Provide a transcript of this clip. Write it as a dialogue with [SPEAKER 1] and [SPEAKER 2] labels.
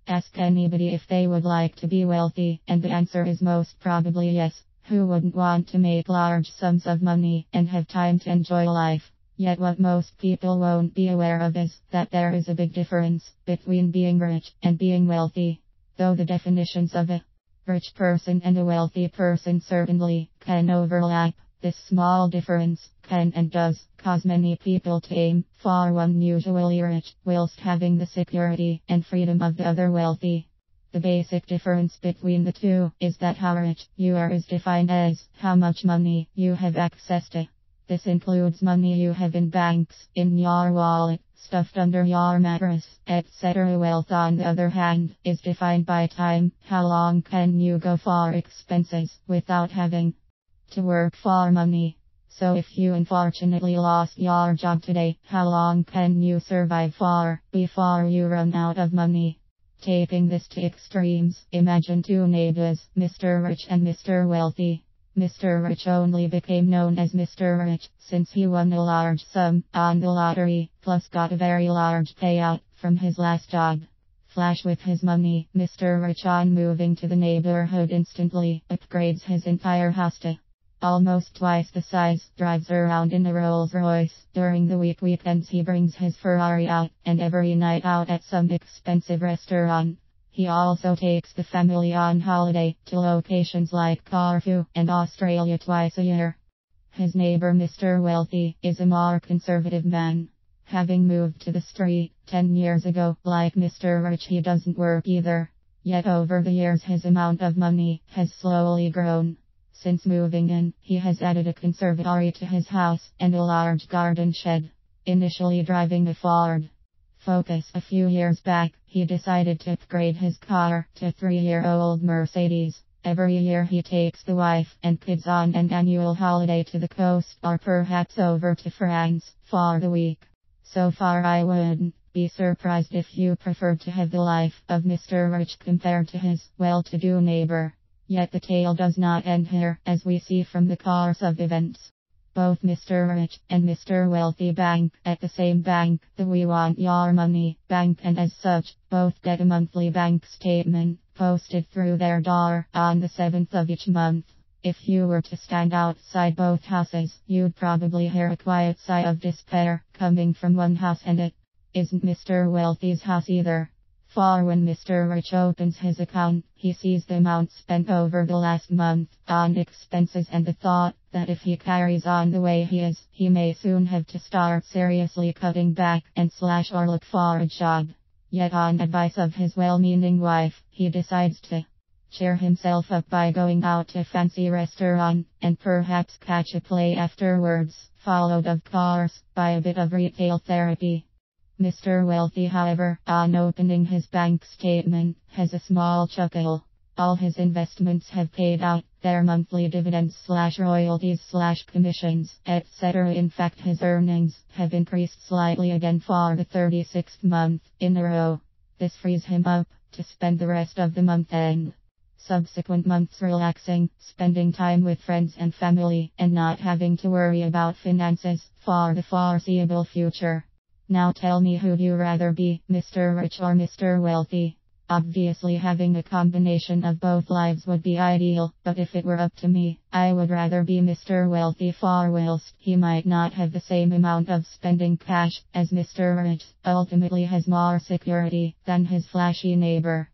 [SPEAKER 1] Ask anybody if they would like to be wealthy, and the answer is most probably yes. Who wouldn't want to make large sums of money and have time to enjoy life? Yet what most people won't be aware of is that there is a big difference between being rich and being wealthy. Though the definitions of a rich person and a wealthy person certainly can overlap, this small difference can and does cause many people to aim for one usually rich, whilst having the security and freedom of the other wealthy. The basic difference between the two is that how rich you are is defined as how much money you have access to. This includes money you have in banks, in your wallet, stuffed under your mattress, etc. Wealth, on the other hand, is defined by time. How long can you go for expenses without having to work for money? So if you unfortunately lost your job today, how long can you survive for before you run out of money? Taking this to extremes, imagine two neighbors, Mr. Rich and Mr. Wealthy. Mr. Rich only became known as Mr. Rich since he won a large sum on the lottery, plus got a very large payout from his last job. Flash with his money, Mr. Rich, on moving to the neighborhood, instantly upgrades his entire house to almost twice the size, drives around in a Rolls Royce. During the weekends he brings his Ferrari out, and every night out at some expensive restaurant. He also takes the family on holiday to locations like Corfu and Australia twice a year. His neighbor Mr. Wealthy is a more conservative man. Having moved to the street 10 years ago, like Mr. Rich, he doesn't work either. Yet over the years his amount of money has slowly grown. Since moving in, he has added a conservatory to his house and a large garden shed. Initially driving a Ford Focus a few years back, he decided to upgrade his car to a 3-year-old Mercedes. Every year he takes the wife and kids on an annual holiday to the coast, or perhaps over to France for the week. So far I wouldn't be surprised if you preferred to have the life of Mr. Rich compared to his well-to-do neighbor. Yet the tale does not end here, as we see from the course of events. Both Mr. Rich and Mr. Wealthy bank at the same bank, the We Want Your Money bank, and as such, both get a monthly bank statement posted through their door on the 7th of each month. If you were to stand outside both houses, you'd probably hear a quiet sigh of despair coming from one house, and it isn't Mr. Wealthy's house either. For when Mr. Rich opens his account, he sees the amount spent over the last month on expenses, and the thought that if he carries on the way he is, he may soon have to start seriously cutting back and slash or look for a job. Yet on advice of his well-meaning wife, he decides to cheer himself up by going out to a fancy restaurant and perhaps catch a play afterwards, followed of course by a bit of retail therapy. Mr. Wealthy, however, on opening his bank statement, has a small chuckle. All his investments have paid out their monthly dividends / royalties / commissions, etc. In fact, his earnings have increased slightly again for the 36th month in a row. This frees him up to spend the rest of the month and subsequent months relaxing, spending time with friends and family, and not having to worry about finances for the foreseeable future. Now tell me, who'd you rather be, Mr. Rich or Mr. Wealthy? Obviously having a combination of both lives would be ideal, but if it were up to me, I would rather be Mr. Wealthy, for whilst he might not have the same amount of spending cash as Mr. Rich, ultimately has more security than his flashy neighbor.